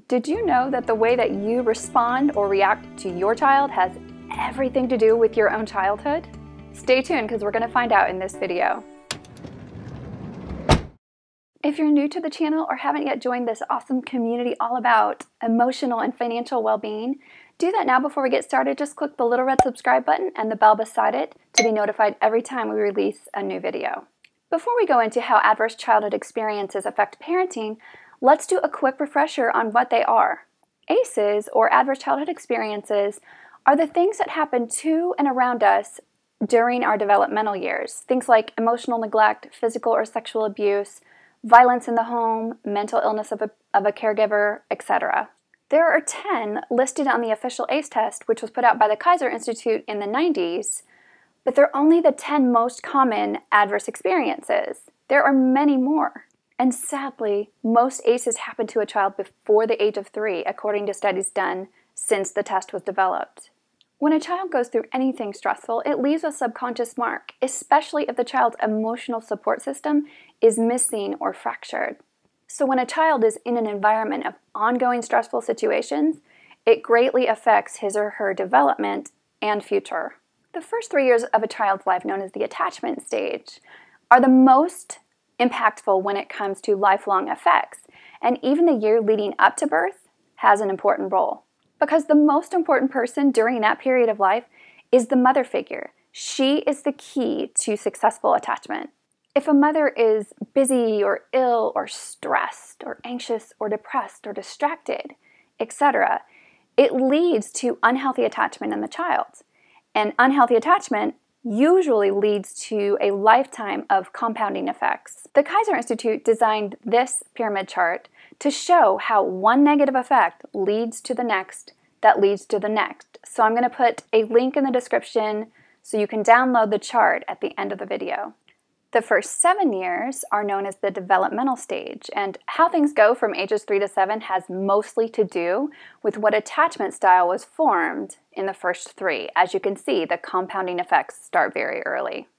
Did you know that the way that you respond or react to your child has everything to do with your own childhood? Stay tuned because we're going to find out in this video. If you're new to the channel or haven't yet joined this awesome community all about emotional and financial well-being, do that now before we get started. Just click the little red subscribe button and the bell beside it to be notified every time we release a new video. Before we go into how adverse childhood experiences affect parenting, let's do a quick refresher on what they are. ACEs, or adverse childhood experiences, are the things that happen to and around us during our developmental years. Things like emotional neglect, physical or sexual abuse, violence in the home, mental illness of a caregiver, etc. There are 10 listed on the official ACE test, which was put out by the Kaiser Institute in the 90s, but they're only the 10 most common adverse experiences. There are many more. And sadly, most ACEs happen to a child before the age of 3, according to studies done since the test was developed. When a child goes through anything stressful, it leaves a subconscious mark, especially if the child's emotional support system is missing or fractured. So when a child is in an environment of ongoing stressful situations, it greatly affects his or her development and future. The first 3 years of a child's life, known as the attachment stage, are the most impactful when it comes to lifelong effects, and even the year leading up to birth has an important role. Because the most important person during that period of life is the mother figure. She is the key to successful attachment. If a mother is busy or ill or stressed or anxious or depressed or distracted, etc., it leads to unhealthy attachment in the child. And unhealthy attachment usually leads to a lifetime of compounding effects. The Kaiser Institute designed this pyramid chart to show how one negative effect leads to the next, that leads to the next. So I'm going to put a link in the description so you can download the chart at the end of the video. The first 7 years are known as the developmental stage, and how things go from ages 3 to 7 has mostly to do with what attachment style was formed in the first 3. As you can see, the compounding effects start very early.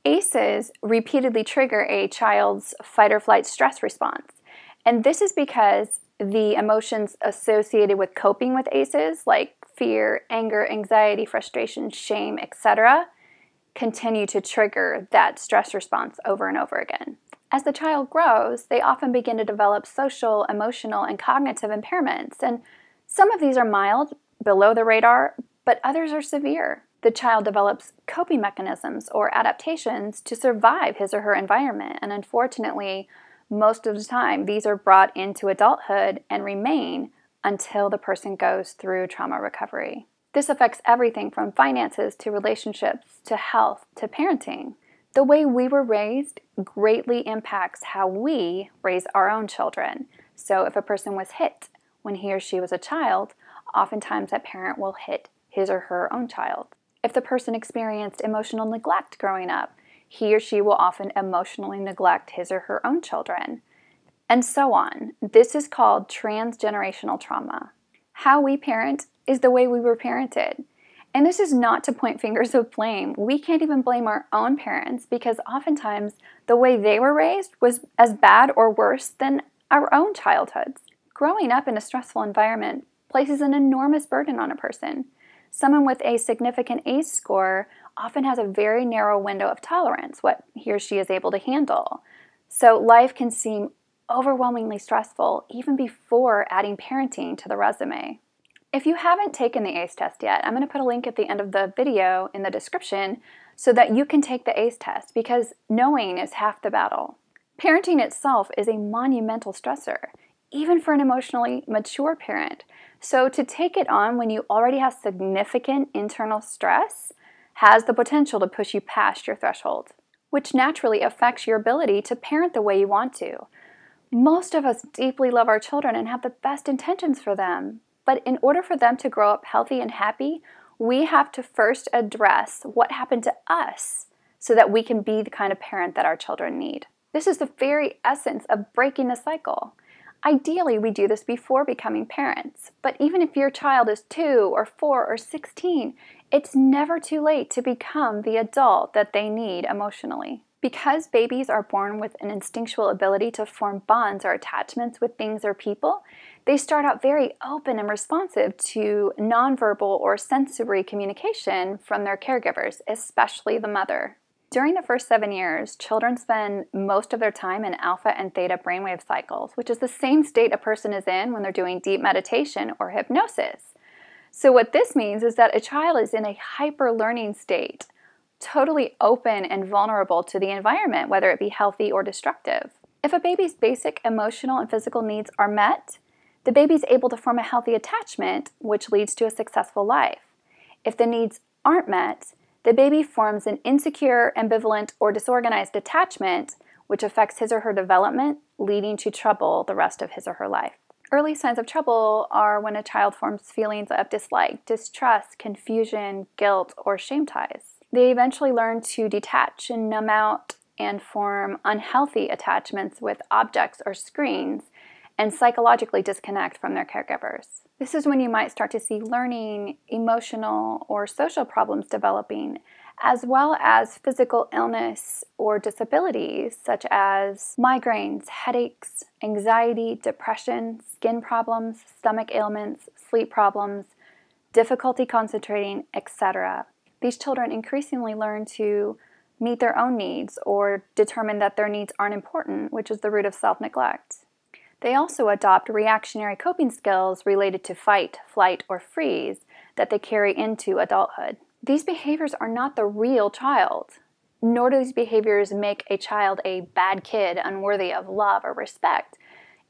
ACEs repeatedly trigger a child's fight or flight stress response, and this is because the emotions associated with coping with ACEs, like fear, anger, anxiety, frustration, shame, etc., continue to trigger that stress response over and over again. As the child grows, they often begin to develop social, emotional, and cognitive impairments, and some of these are mild, below the radar, but others are severe. The child develops coping mechanisms or adaptations to survive his or her environment, and unfortunately, most of the time, these are brought into adulthood and remain until the person goes through trauma recovery. This affects everything from finances to relationships to health to parenting. The way we were raised greatly impacts how we raise our own children. So if a person was hit when he or she was a child, oftentimes that parent will hit his or her own child. If the person experienced emotional neglect growing up, he or she will often emotionally neglect his or her own children, and so on. This is called transgenerational trauma. How we parent is the way we were parented. And this is not to point fingers of blame. We can't even blame our own parents because oftentimes the way they were raised was as bad or worse than our own childhoods. Growing up in a stressful environment places an enormous burden on a person. Someone with a significant ACE score often has a very narrow window of tolerance, what he or she is able to handle. So life can seem overwhelmingly stressful even before adding parenting to the resume. If you haven't taken the ACE test yet, I'm going to put a link at the end of the video in the description so that you can take the ACE test, because knowing is half the battle. Parenting itself is a monumental stressor, even for an emotionally mature parent. So to take it on when you already have significant internal stress has the potential to push you past your threshold, which naturally affects your ability to parent the way you want to. Most of us deeply love our children and have the best intentions for them. But in order for them to grow up healthy and happy, we have to first address what happened to us so that we can be the kind of parent that our children need. This is the very essence of breaking the cycle. Ideally, we do this before becoming parents, but even if your child is 2 or 4 or 16, it's never too late to become the adult that they need emotionally. Because babies are born with an instinctual ability to form bonds or attachments with things or people, They start out very open and responsive to nonverbal or sensory communication from their caregivers, especially the mother. During the first 7 years, children spend most of their time in alpha and theta brainwave cycles, which is the same state a person is in when they're doing deep meditation or hypnosis. So what this means is that a child is in a hyper-learning state, totally open and vulnerable to the environment, whether it be healthy or destructive. If a baby's basic emotional and physical needs are met, the baby's able to form a healthy attachment, which leads to a successful life. If the needs aren't met, the baby forms an insecure, ambivalent, or disorganized attachment, which affects his or her development, leading to trouble the rest of his or her life. Early signs of trouble are when a child forms feelings of dislike, distrust, confusion, guilt, or shame ties. They eventually learn to detach and numb out and form unhealthy attachments with objects or screens, and psychologically disconnect from their caregivers. This is when you might start to see learning, emotional, or social problems developing, as well as physical illness or disabilities such as migraines, headaches, anxiety, depression, skin problems, stomach ailments, sleep problems, difficulty concentrating, etc. These children increasingly learn to meet their own needs or determine that their needs aren't important, which is the root of self-neglect. They also adopt reactionary coping skills related to fight, flight, or freeze that they carry into adulthood. These behaviors are not the real child, nor do these behaviors make a child a bad kid unworthy of love or respect.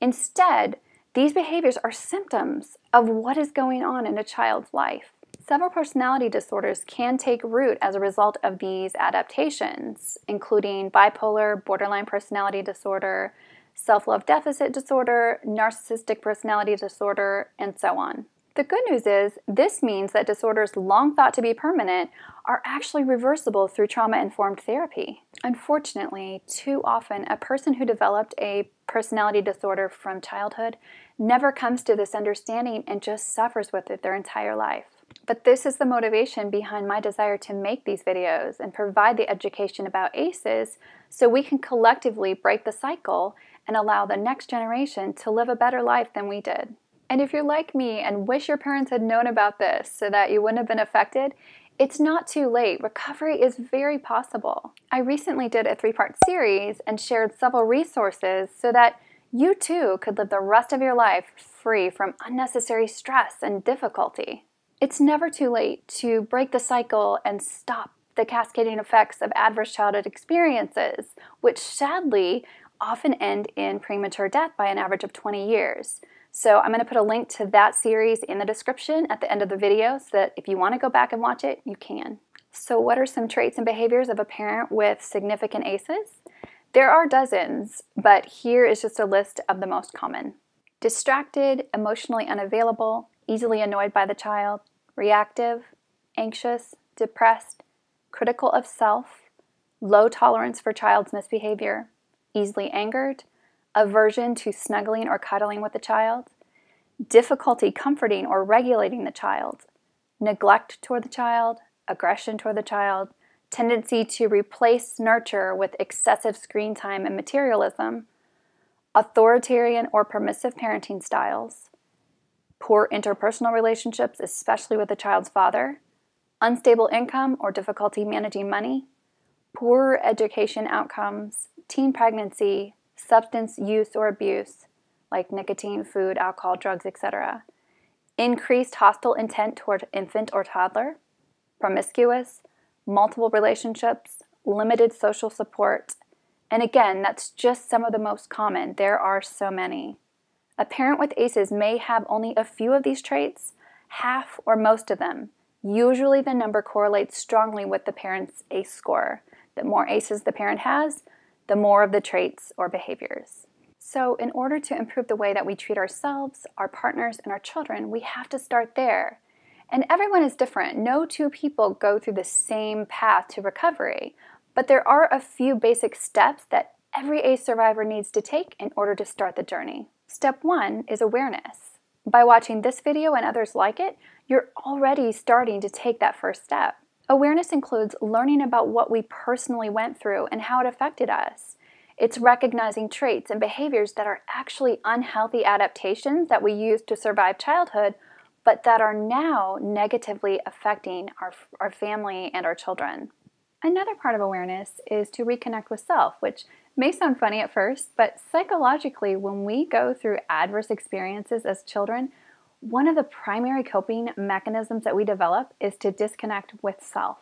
Instead, these behaviors are symptoms of what is going on in a child's life. Several personality disorders can take root as a result of these adaptations, including bipolar, borderline personality disorder, self-love deficit disorder, narcissistic personality disorder, and so on. The good news is this means that disorders long thought to be permanent are actually reversible through trauma-informed therapy. Unfortunately, too often, a person who developed a personality disorder from childhood never comes to this understanding and just suffers with it their entire life. But this is the motivation behind my desire to make these videos and provide the education about ACEs so we can collectively break the cycle and allow the next generation to live a better life than we did. And if you're like me and wish your parents had known about this so that you wouldn't have been affected, it's not too late. Recovery is very possible. I recently did a 3-part series and shared several resources so that you too could live the rest of your life free from unnecessary stress and difficulty. It's never too late to break the cycle and stop the cascading effects of adverse childhood experiences, which sadly often end in premature death by an average of 20 years. So I'm going to put a link to that series in the description at the end of the video so that if you want to go back and watch it, you can. So what are some traits and behaviors of a parent with significant ACEs? There are dozens, but here is just a list of the most common. Distracted, emotionally unavailable, easily annoyed by the child, reactive, anxious, depressed, critical of self, low tolerance for child's misbehavior, easily angered, aversion to snuggling or cuddling with the child, difficulty comforting or regulating the child, neglect toward the child, aggression toward the child, tendency to replace nurture with excessive screen time and materialism, authoritarian or permissive parenting styles, poor interpersonal relationships, especially with the child's father, unstable income or difficulty managing money, poor education outcomes, teen pregnancy, substance use or abuse, like nicotine, food, alcohol, drugs, etc., increased hostile intent toward infant or toddler, promiscuous, multiple relationships, limited social support, and again, that's just some of the most common. There are so many. A parent with ACEs may have only a few of these traits, half or most of them. Usually the number correlates strongly with the parent's ACE score. The more ACEs the parent has, the more of the traits or behaviors. So in order to improve the way that we treat ourselves, our partners, and our children, we have to start there. And everyone is different. No two people go through the same path to recovery, but there are a few basic steps that every ACE survivor needs to take in order to start the journey. Step 1 is awareness. By watching this video and others like it, you're already starting to take that first step. Awareness includes learning about what we personally went through and how it affected us. It's recognizing traits and behaviors that are actually unhealthy adaptations that we used to survive childhood, but that are now negatively affecting our family and our children. Another part of awareness is to reconnect with self, which may sound funny at first, but psychologically, when we go through adverse experiences as children, one of the primary coping mechanisms that we develop is to disconnect with self.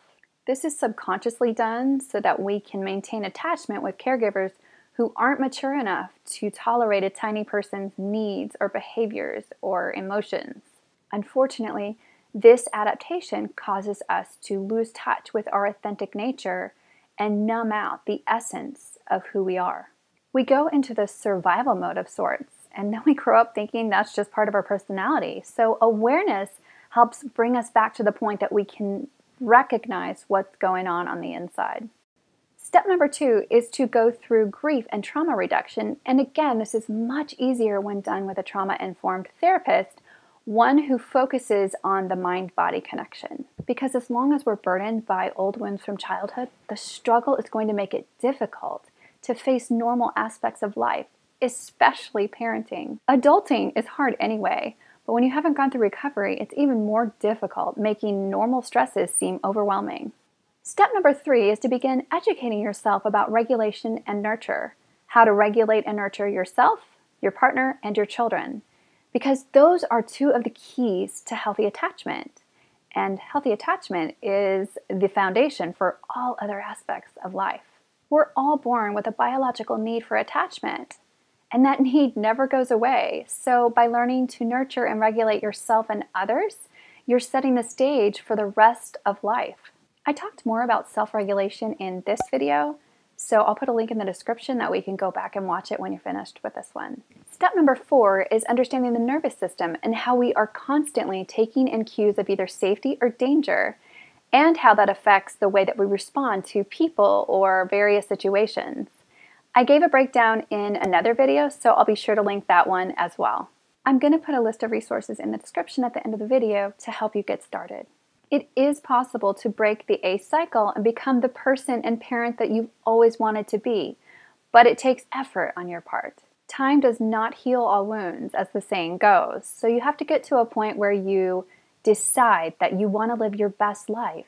This is subconsciously done so that we can maintain attachment with caregivers who aren't mature enough to tolerate a tiny person's needs or behaviors or emotions. Unfortunately, this adaptation causes us to lose touch with our authentic nature and numb out the essence of who we are. We go into the survival mode of sorts, and then we grow up thinking that's just part of our personality. So awareness helps bring us back to the point that we can recognize what's going on the inside. Step number 2 is to go through grief and trauma reduction. And again, this is much easier when done with a trauma-informed therapist, one who focuses on the mind-body connection. Because as long as we're burdened by old wounds from childhood, the struggle is going to make it difficult to face normal aspects of life, especially parenting. Adulting is hard anyway, but when you haven't gone through recovery, it's even more difficult, making normal stresses seem overwhelming. Step number 3 is to begin educating yourself about regulation and nurture, how to regulate and nurture yourself, your partner, and your children, because those are 2 of the keys to healthy attachment. And healthy attachment is the foundation for all other aspects of life. We're all born with a biological need for attachment, and that need never goes away. So by learning to nurture and regulate yourself and others, you're setting the stage for the rest of life. I talked more about self-regulation in this video, so I'll put a link in the description that we can go back and watch it when you're finished with this one. Step number 4 is understanding the nervous system and how we are constantly taking in cues of either safety or danger, and how that affects the way that we respond to people or various situations. I gave a breakdown in another video, so I'll be sure to link that one as well. I'm going to put a list of resources in the description at the end of the video to help you get started. It is possible to break the ACE cycle and become the person and parent that you've always wanted to be, but it takes effort on your part. Time does not heal all wounds, as the saying goes, so you have to get to a point where you decide that you want to live your best life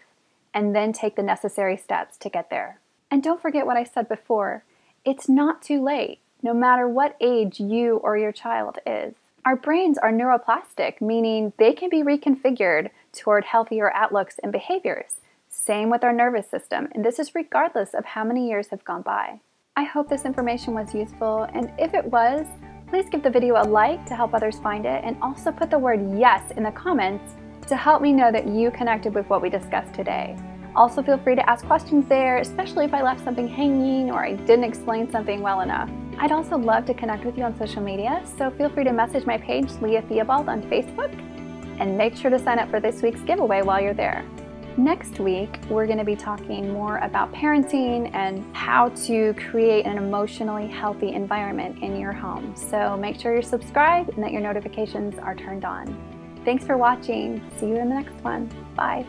and then take the necessary steps to get there. And don't forget what I said before, it's not too late, no matter what age you or your child is. Our brains are neuroplastic, meaning they can be reconfigured toward healthier outlooks and behaviors. Same with our nervous system, and this is regardless of how many years have gone by. I hope this information was useful, and if it was, please give the video a like to help others find it, and also put the word yes in the comments to help me know that you connected with what we discussed today. Also feel free to ask questions there, especially if I left something hanging or I didn't explain something well enough. I'd also love to connect with you on social media, so feel free to message my page, Leah Theobald, on Facebook, and make sure to sign up for this week's giveaway while you're there. Next week, we're going to be talking more about parenting and how to create an emotionally healthy environment in your home. So make sure you're subscribed and that your notifications are turned on. Thanks for watching. See you in the next one. Bye.